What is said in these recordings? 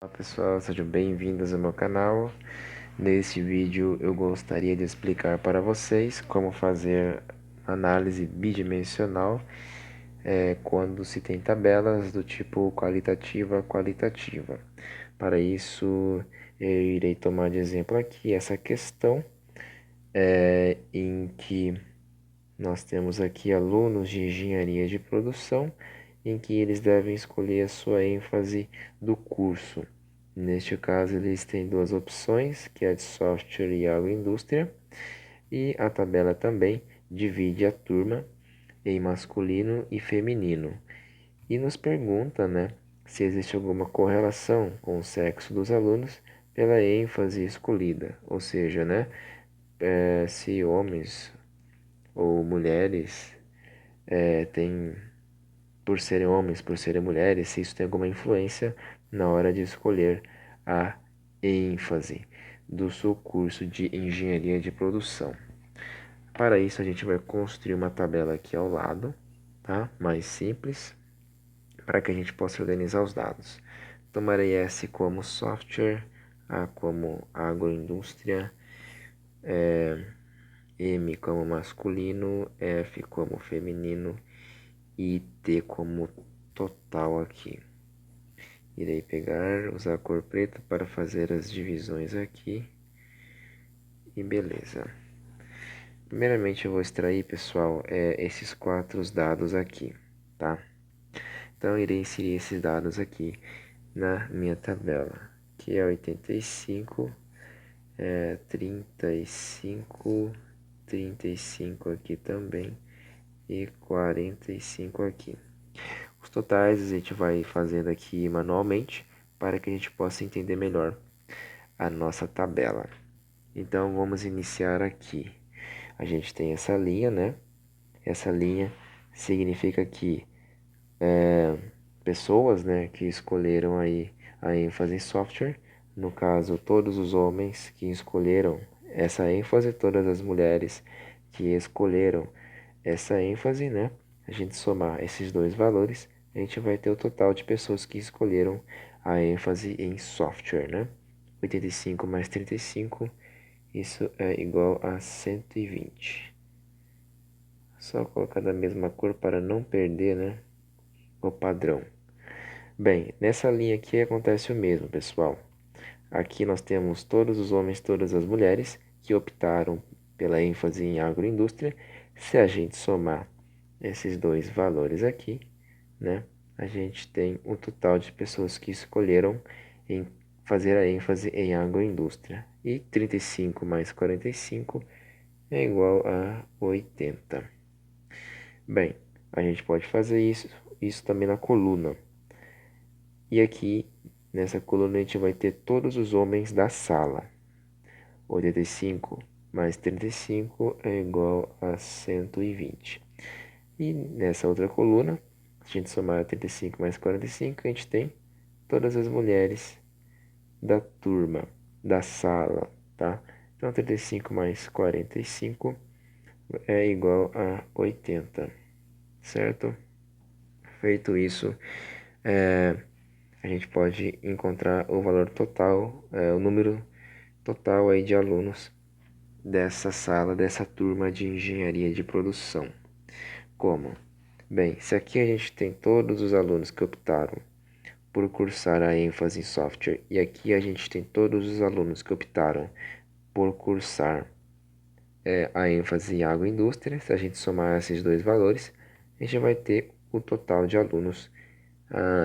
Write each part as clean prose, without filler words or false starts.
Olá pessoal, sejam bem-vindos ao meu canal. Neste vídeo eu gostaria de explicar para vocês como fazer análise bidimensional quando se tem tabelas do tipo qualitativa. Para isso eu irei tomar de exemplo aqui essa questão em que nós temos aqui alunos de engenharia de produção, em que eles devem escolher a sua ênfase do curso. Neste caso, eles têm duas opções, que é a de software e agroindústria, e a tabela também divide a turma em masculino e feminino. E nos pergunta, né, se existe alguma correlação com o sexo dos alunos pela ênfase escolhida, ou seja, né, se homens ou mulheres têm, por serem homens, por serem mulheres, se isso tem alguma influência na hora de escolher a ênfase do seu curso de engenharia de produção. Para isso, a gente vai construir uma tabela aqui ao lado, tá? Mais simples, para que a gente possa organizar os dados. Tomarei S como software, A como agroindústria, M como masculino, F como feminino e T como total aqui. Irei pegar, usar a cor preta para fazer as divisões aqui. E beleza. Primeiramente eu vou extrair, pessoal, esses quatro dados aqui, tá? Então irei inserir esses dados aqui na minha tabela, que é 85, 35, 35 aqui também e 45 aqui. Os totais a gente vai fazendo aqui manualmente para que a gente possa entender melhor a nossa tabela. Então vamos iniciar aqui. A gente tem essa linha, né? Essa linha significa que pessoas, né, que escolheram aí a ênfase em software, no caso todos os homens que escolheram essa ênfase, todas as mulheres que escolheram essa ênfase, né? A gente somar esses dois valores, a gente vai ter o total de pessoas que escolheram a ênfase em software, né? 85 mais 35, isso é igual a 120. Só colocar da mesma cor para não perder, né, o padrão. Bem, nessa linha aqui acontece o mesmo, pessoal. Aqui nós temos todos os homens, todas as mulheres que optaram pela ênfase em agroindústria. Se a gente somar esses dois valores aqui, né, a gente tem um total de pessoas que escolheram em fazer a ênfase em agroindústria. E 35 mais 45 é igual a 80. Bem, a gente pode fazer isso também na coluna. E aqui, nessa coluna, a gente vai ter todos os homens da sala. 85 mais 35 é igual a 120. E nessa outra coluna, se a gente somar 35 mais 45, a gente tem todas as mulheres da turma, da sala, tá? Então, 35 mais 45 é igual a 80, certo? Feito isso, a gente pode encontrar o valor total, o número total aí de alunos dessa sala, dessa turma de engenharia de produção. Como? Bem, se aqui a gente tem todos os alunos que optaram por cursar a ênfase em software e aqui a gente tem todos os alunos que optaram por cursar a ênfase em agroindústria, se a gente somar esses dois valores, a gente vai ter o total de alunos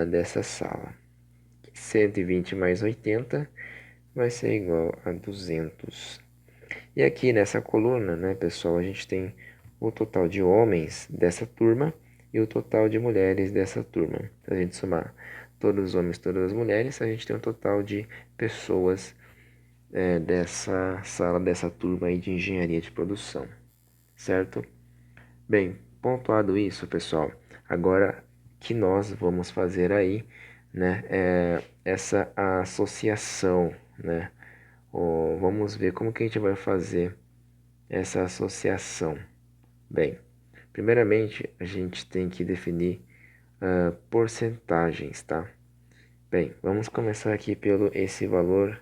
dessa sala. 120 mais 80 vai ser igual a 200. E aqui nessa coluna, né, pessoal, a gente tem o total de homens dessa turma e o total de mulheres dessa turma. Se a gente somar todos os homens, todas as mulheres, a gente tem um total de pessoas dessa sala, dessa turma aí de engenharia de produção, certo? Bem, pontuado isso, pessoal, agora que nós vamos fazer aí, né, essa associação, né? Vamos ver como que a gente vai fazer essa associação. Bem, primeiramente a gente tem que definir porcentagens, tá? Bem, vamos começar aqui pelo esse valor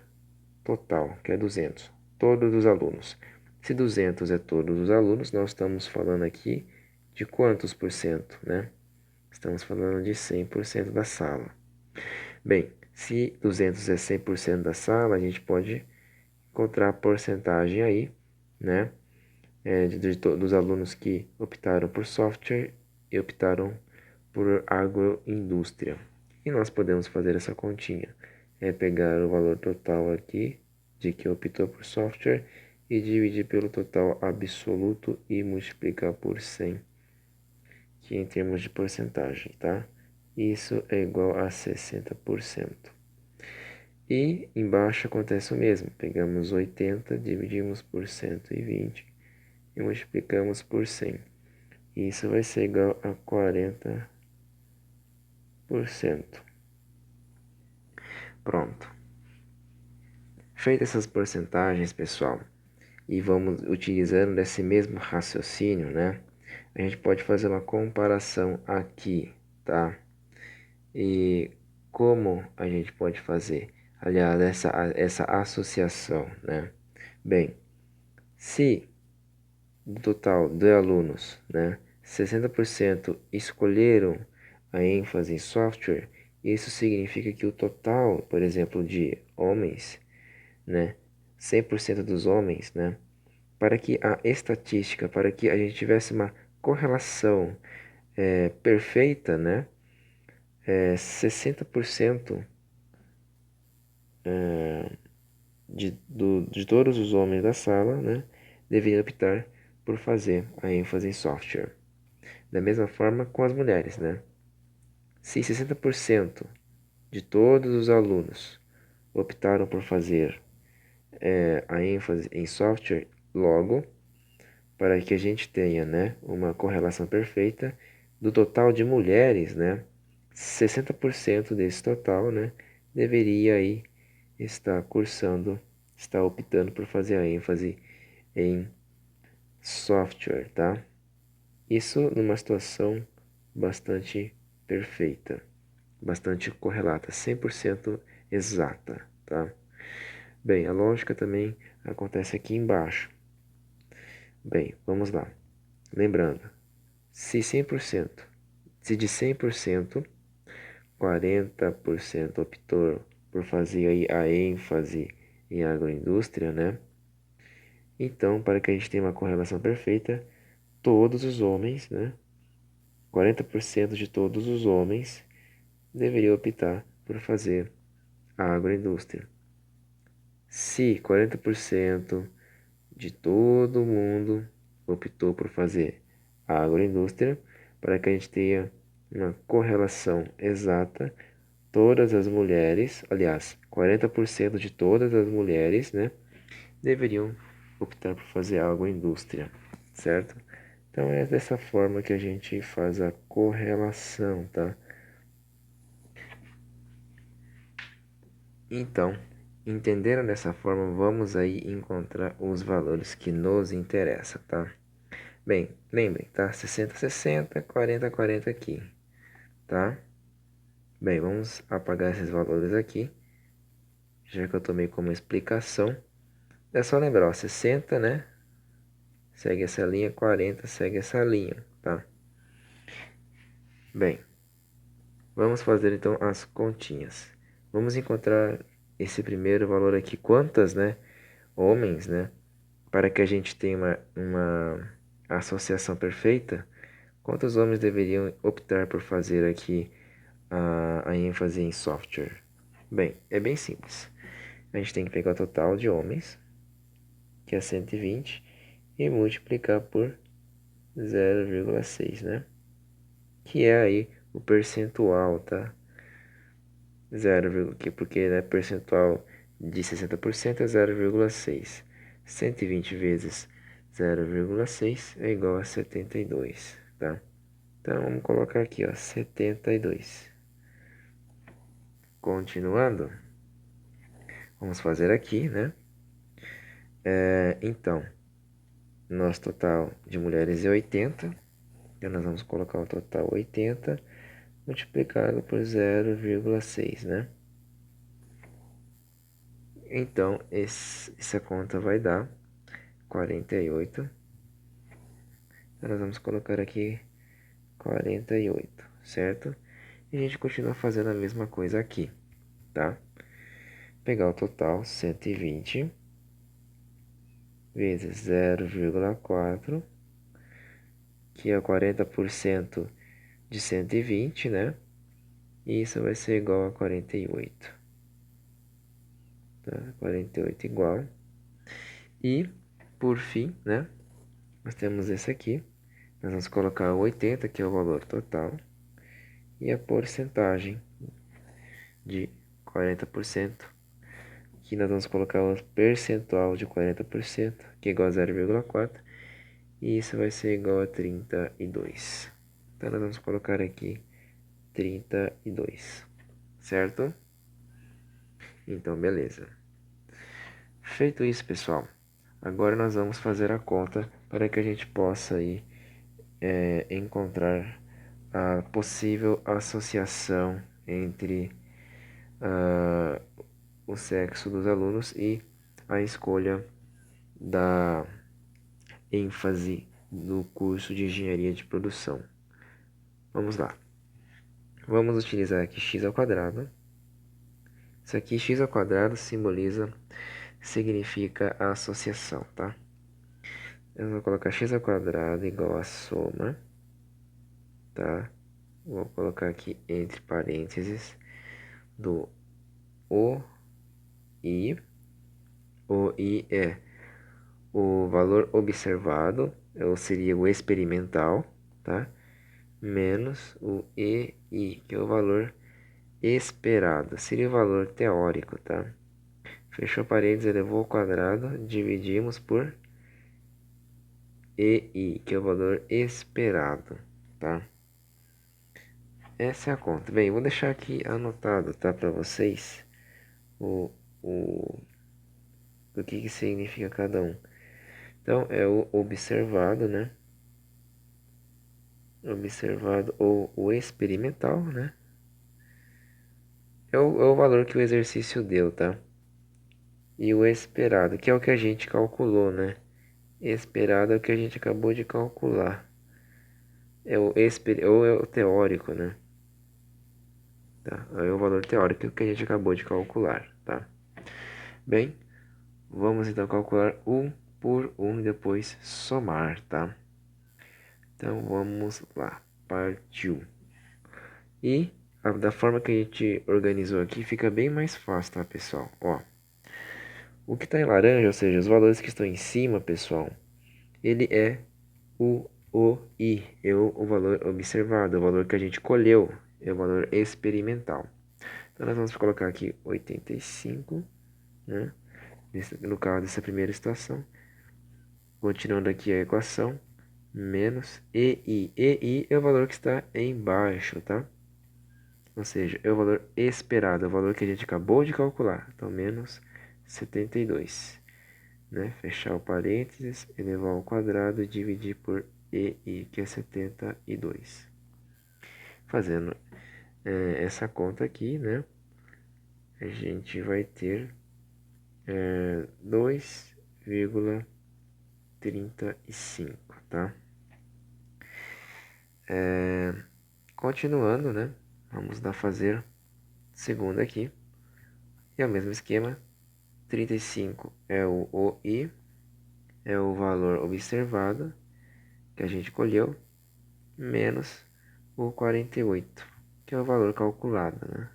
total, que é 200. Todos os alunos. Se 200 é todos os alunos, nós estamos falando aqui de quantos por cento, né? Estamos falando de 100% da sala. Bem, se 200 é 100% da sala, a gente pode encontrar a porcentagem aí, né? Dos alunos que optaram por software e optaram por agroindústria. E nós podemos fazer essa continha. É pegar o valor total aqui de que optou por software e dividir pelo total absoluto e multiplicar por 100, que em termos de porcentagem, tá? Isso é igual a 60%. E embaixo acontece o mesmo. Pegamos 80, dividimos por 120 e multiplicamos por 100. Isso vai ser igual a 40%. Pronto. Feitas essas porcentagens, pessoal, e vamos utilizando desse mesmo raciocínio, né? A gente pode fazer uma comparação aqui, tá? E como a gente pode fazer? Aliás, essa associação, né? Bem, se do total de alunos, né, 60% escolheram a ênfase em software, isso significa que o total, por exemplo, de homens, né, 100% dos homens, né, para que a estatística, para que a gente tivesse uma correlação perfeita, né, 60% de todos os homens da sala, né, deveriam optar por fazer a ênfase em software. Da mesma forma com as mulheres, né? Se 60% de todos os alunos optaram por fazer a ênfase em software, logo, para que a gente tenha, né, uma correlação perfeita do total de mulheres, né, 60% desse total, né, deveria aí estar cursando, estar optando por fazer a ênfase em software, tá? Isso numa situação bastante perfeita, bastante correlata, 100% exata, tá? Bem, a lógica também acontece aqui embaixo. Bem, vamos lá. Lembrando, se 100%, se de 100%, 40% optou por fazer aí a ênfase em agroindústria, né? Então, para que a gente tenha uma correlação perfeita, todos os homens, né? 40% de todos os homens deveriam optar por fazer a agroindústria. Se 40% de todo mundo optou por fazer a agroindústria, para que a gente tenha uma correlação exata, todas as mulheres, aliás, 40% de todas as mulheres, né, deveriam optar por fazer a agroindústria, certo? Então é dessa forma que a gente faz a correlação, tá? Então, entendendo dessa forma, vamos aí encontrar os valores que nos interessam, tá? Bem, lembrem, tá? 60, 60, 40, 40 aqui, tá? Bem, vamos apagar esses valores aqui, já que eu tomei como explicação. É só lembrar, ó, 60, né? Segue essa linha, 40 segue essa linha, tá? Bem, vamos fazer então as continhas. Vamos encontrar esse primeiro valor aqui, quantas, né? Homens, né? Para que a gente tenha uma associação perfeita, quantos homens deveriam optar por fazer aqui a ênfase em software? Bem, é bem simples. A gente tem que pegar o total de homens, que é 120, e multiplicar por 0,6, né? Que é aí o percentual, tá? 0, porque né, percentual de 60% é 0,6. 120 vezes 0,6 é igual a 72, tá? Então, vamos colocar aqui, ó, 72. Continuando, vamos fazer aqui, né? Então, nosso total de mulheres é 80. Então, nós vamos colocar o total 80 multiplicado por 0,6, né? Então, essa conta vai dar 48. Então, nós vamos colocar aqui 48, certo? E a gente continua fazendo a mesma coisa aqui, tá? Pegar o total, 120 vezes 0,4, que é 40% de 120, né? E isso vai ser igual a 48. Tá? 48 igual. E, por fim, né? Nós temos esse aqui. Nós vamos colocar 80, que é o valor total. E a porcentagem de 40%. Aqui nós vamos colocar o percentual de 40%, que é igual a 0,4. E isso vai ser igual a 32. Então, nós vamos colocar aqui 32, certo? Então, beleza. Feito isso, pessoal, agora nós vamos fazer a conta para que a gente possa aí, encontrar a possível associação entre o sexo dos alunos e a escolha da ênfase do curso de engenharia de produção. Vamos lá. Vamos utilizar aqui x ao quadrado. Isso aqui, x ao quadrado, significa a associação, tá? Eu vou colocar x ao quadrado igual a soma, tá? Vou colocar aqui entre parênteses do OI. OI é o valor observado, ou seria o experimental, tá? Menos o EI, que é o valor esperado, seria o valor teórico, tá? Fechou parênteses, elevou ao quadrado, dividimos por EI, que é o valor esperado, tá? Essa é a conta. Bem, vou deixar aqui anotado, tá, para vocês o, o que significa cada um. Então, é o observado, né? Observado ou o experimental, né? É o valor que o exercício deu, tá? E o esperado, que é o que a gente calculou, né? Esperado é o que a gente acabou de calcular. Ou é o teórico, né? Tá? É o valor teórico que a gente acabou de calcular, tá? Bem, vamos então calcular um por um e depois somar, tá? Então vamos lá, partiu. E da forma que a gente organizou aqui fica bem mais fácil, tá, pessoal? Ó, o que está em laranja, ou seja, os valores que estão em cima, pessoal, ele é o I, é o valor observado, o valor que a gente colheu, é o valor experimental. Então nós vamos colocar aqui 85, né? No caso dessa primeira situação. Continuando aqui a equação, menos EI. EI é o valor que está embaixo, tá? Ou seja, é o valor esperado, é o valor que a gente acabou de calcular. Então, menos 72. Né? Fechar o parênteses, elevar ao quadrado e dividir por EI, que é 72. Fazendo essa conta aqui, né? A gente vai ter 2,35, tá? Continuando, né? Vamos dar fazer segunda aqui. E é o mesmo esquema. 35 é o OI, é o valor observado que a gente colheu, menos o 48, que é o valor calculado, né?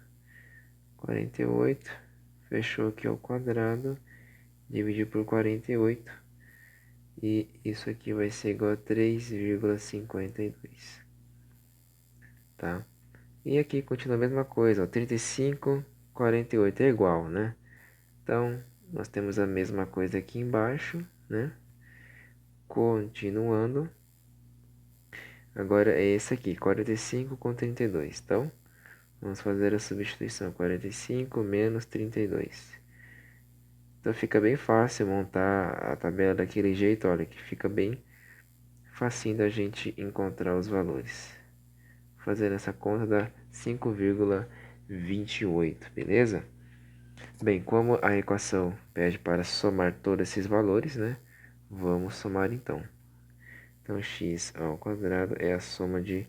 48, fechou aqui ao quadrado, dividir por 48, e isso aqui vai ser igual a 3,52, tá? E aqui continua a mesma coisa, ó, 35, 48 é igual, né? Então, nós temos a mesma coisa aqui embaixo, né? Continuando. Agora é esse aqui, 45 com 32. Então, vamos fazer a substituição. 45 menos 32. Então, fica bem fácil montar a tabela daquele jeito, olha, que fica bem facinho da gente encontrar os valores. Fazendo essa conta dá 5,28, beleza? Bem, como a equação pede para somar todos esses valores, né? Vamos somar então. Então, x ao quadrado é a soma de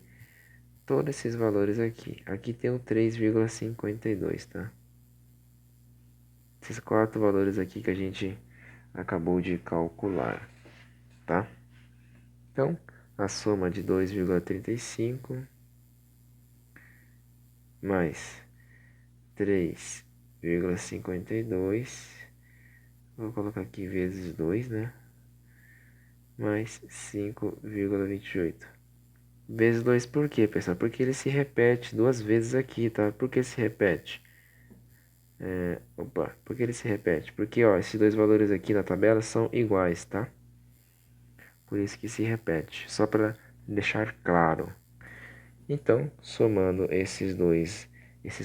todos esses valores aqui. Aqui tem o 3,52, tá? Esses quatro valores aqui que a gente acabou de calcular, tá? Então, a soma de 2,35 mais 3,52, vou colocar aqui vezes 2, né? Mais 5,28. Vezes 2 por quê, pessoal? Porque ele se repete duas vezes aqui, tá? Por que se repete? Por que ele se repete? Porque, ó, esses dois valores aqui na tabela são iguais, tá? Por isso que se repete, só para deixar claro. Então, somando esses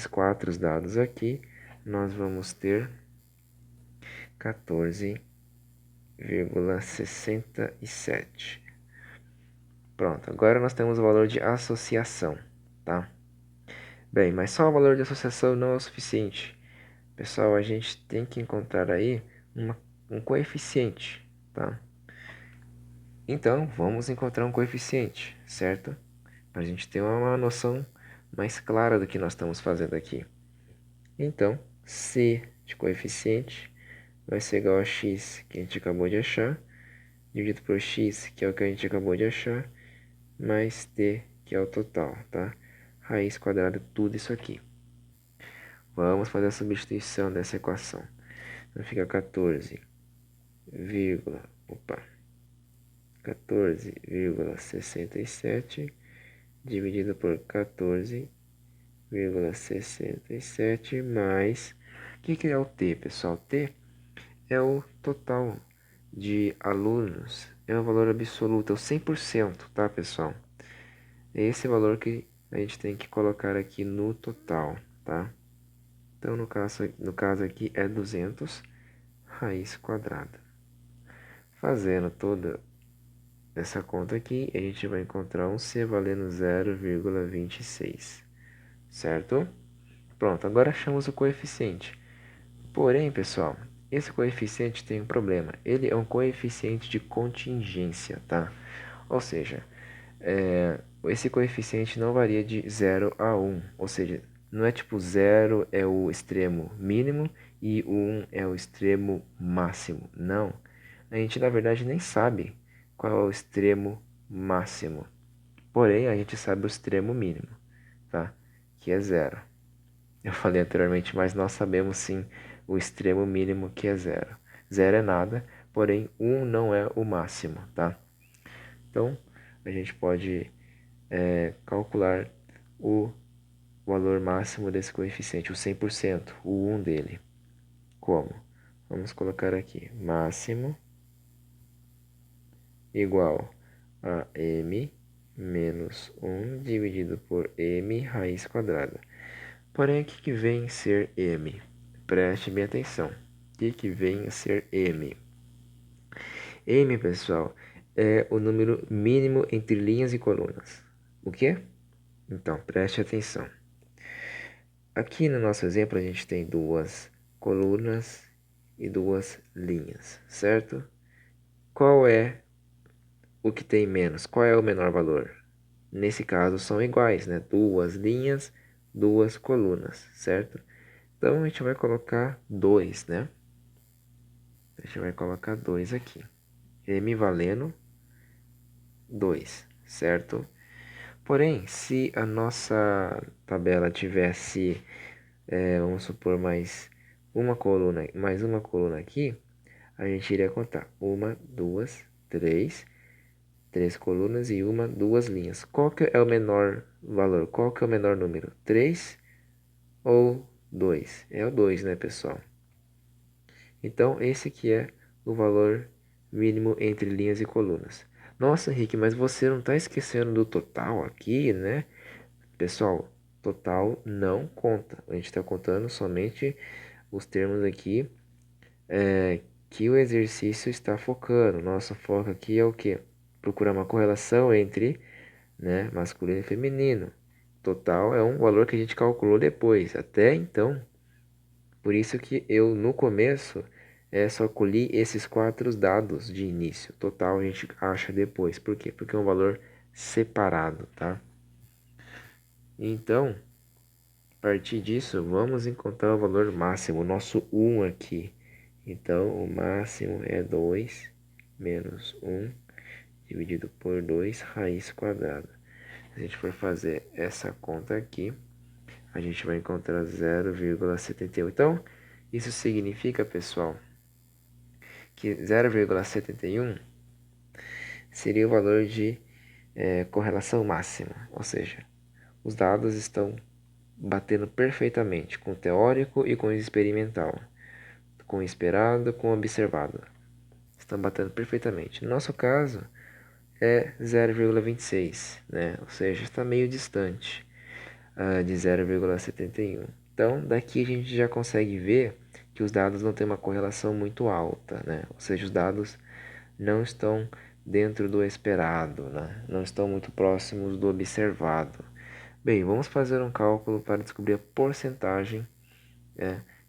quatro dados aqui, nós vamos ter 14,67. Pronto, agora nós temos o valor de associação, tá? Bem, mas só o valor de associação não é o suficiente. Pessoal, a gente tem que encontrar aí um coeficiente, tá? Então, vamos encontrar um coeficiente, certo? Para a gente ter uma noção mais clara do que nós estamos fazendo aqui. Então, C de coeficiente vai ser igual a x, que a gente acabou de achar, dividido por x, que é o que a gente acabou de achar, mais t, que é o total, tá? Raiz quadrada de tudo isso aqui. Vamos fazer a substituição dessa equação. Então, fica 14,67 dividido por 14,67 mais... O que é o t, pessoal? T é o total de alunos, é um valor absoluto, é o 100%, tá, pessoal? É esse valor que a gente tem que colocar aqui no total, tá? Então, no caso aqui é 200 raiz quadrada. Fazendo toda essa conta aqui, a gente vai encontrar um C valendo 0,26, certo? Pronto, agora achamos o coeficiente. Porém, pessoal, esse coeficiente tem um problema. Ele é um coeficiente de contingência, tá? Ou seja, esse coeficiente não varia de 0 a 1. Ou seja, não é tipo 0 é o extremo mínimo e o 1 é o extremo máximo. Não. A gente, na verdade, nem sabe qual é o extremo máximo. Porém, a gente sabe o extremo mínimo, tá? Que é 0. Eu falei anteriormente, mas nós sabemos sim o extremo mínimo que é 0. 0 é nada, porém 1 não é o máximo, tá? Então, a gente pode calcular o valor máximo desse coeficiente, o 100%, o 1 dele. Como? Vamos colocar aqui, máximo igual a m menos 1 dividido por m raiz quadrada. Porém, o que vem ser m? Preste bem atenção. O que vem a ser m? M, pessoal, é o número mínimo entre linhas e colunas. O quê? Então, preste atenção. Aqui no nosso exemplo, a gente tem duas colunas e duas linhas, certo? Qual é o que tem menos? Qual é o menor valor? Nesse caso, são iguais, né? Duas linhas, duas colunas, certo? Então, a gente vai colocar 2, né? A gente vai colocar 2 aqui. M valendo 2, certo? Porém, se a nossa tabela tivesse, vamos supor, mais uma coluna aqui, a gente iria contar uma, duas, três colunas e uma, duas linhas. Qual que é o menor valor? Qual que é o menor número? 3 ou 2? É o 2, né, pessoal? Então, esse aqui é o valor mínimo entre linhas e colunas. Nossa, Henrique, mas você não está esquecendo do total aqui, né? Pessoal, total não conta. A gente está contando somente os termos aqui que o exercício está focando. Nosso foco aqui é o quê? Procurar uma correlação entre, né, masculino e feminino. Total é um valor que a gente calculou depois. Até então, Por isso que eu, no começo, só colhi esses 4 dados de início. Total a gente acha depois. Por quê? Porque é um valor separado, tá? Então, a partir disso, vamos encontrar o valor máximo, o nosso 1 aqui. Então, o máximo é 2 menos 1 dividido por 2 raiz quadrada. Se a gente for fazer essa conta aqui, a gente vai encontrar 0,71. Então, isso significa, pessoal, que 0,71 seria o valor de correlação máxima, ou seja, os dados estão batendo perfeitamente com o teórico e com o experimental, com o esperado, com o observado. Estão batendo perfeitamente. No nosso caso, é 0,26, né? Ou seja, está meio distante de 0,71. Então, daqui a gente já consegue ver que os dados não têm uma correlação muito alta, né? Ou seja, os dados não estão dentro do esperado, né? Não estão muito próximos do observado. Bem, vamos fazer um cálculo para descobrir a porcentagem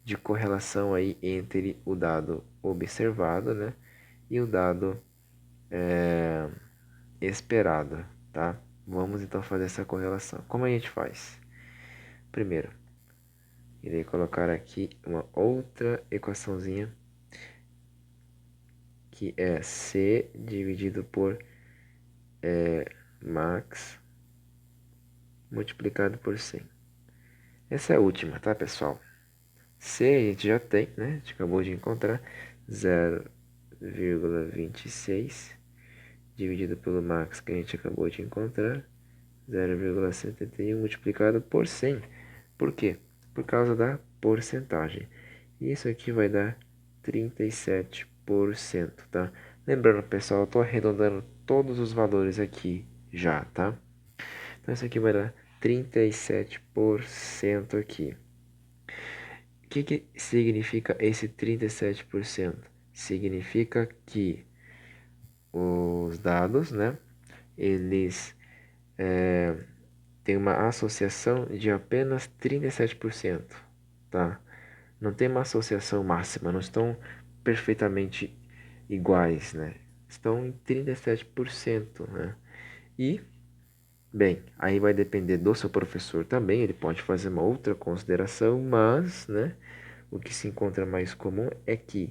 de correlação aí entre o dado observado, né, e o dado esperado, tá? Vamos então fazer essa correlação. Como a gente faz? Primeiro, irei colocar aqui uma outra equaçãozinha que é C dividido por max multiplicado por 100. Essa é a última, tá, pessoal? C a gente já tem, né? A gente acabou de encontrar 0,26 dividido pelo max que a gente acabou de encontrar, 0,71 multiplicado por 100. Por quê? Por causa da porcentagem. Isso aqui vai dar 37%, tá? Lembrando, pessoal, eu estou arredondando todos os valores aqui já, tá? Então, isso aqui vai dar 37% aqui. O que significa esse 37%? Significa que os dados, né, eles têm uma associação de apenas 37%, tá? Não tem uma associação máxima, não estão perfeitamente iguais, né? Estão em 37%, né? E, bem, aí vai depender do seu professor também, ele pode fazer uma outra consideração, mas, né, o que se encontra mais comum é que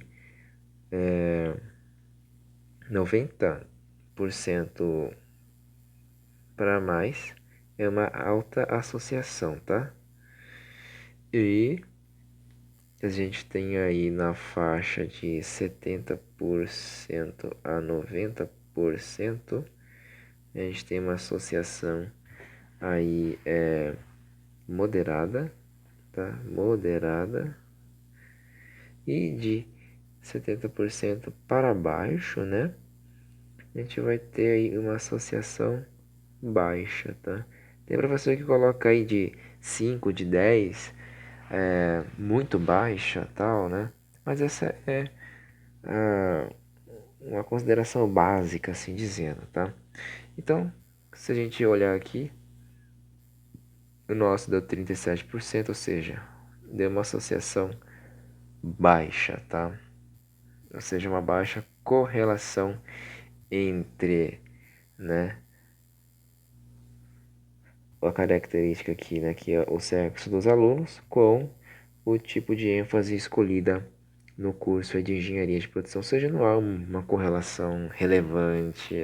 90% para mais é uma alta associação, tá? E a gente tem aí na faixa de 70% a 90%, a gente tem uma associação aí moderada, tá? Moderada. E de 70% para baixo, né? A gente vai ter aí uma associação baixa, tá? Tem professor que coloca aí de 5, de 10, muito baixa, tal, né? Mas essa é uma consideração básica, assim dizendo, tá? Então, se a gente olhar aqui, o nosso deu 37%, ou seja, deu uma associação baixa, tá? Ou seja, uma baixa correlação entre, né, a característica aqui, né, que é o sexo dos alunos com o tipo de ênfase escolhida no curso de engenharia de produção, ou seja, não há uma correlação relevante,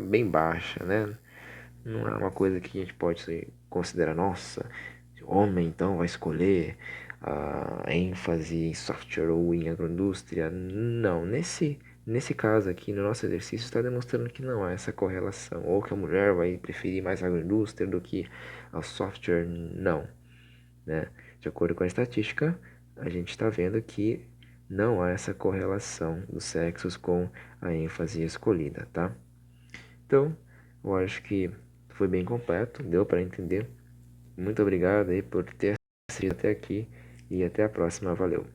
bem baixa, né? Não é uma coisa que a gente pode considerar, nossa, homem então vai escolher a ênfase em software ou em agroindústria. Não, nesse caso aqui, no nosso exercício, está demonstrando que não há essa correlação, ou que a mulher vai preferir mais a agroindústria do que ao software, não, né? De acordo com a estatística, a gente está vendo que não há essa correlação dos sexos com a ênfase escolhida, tá? Então, eu acho que foi bem completo, deu para entender. Muito obrigado aí por ter assistido até aqui e até a próxima, valeu!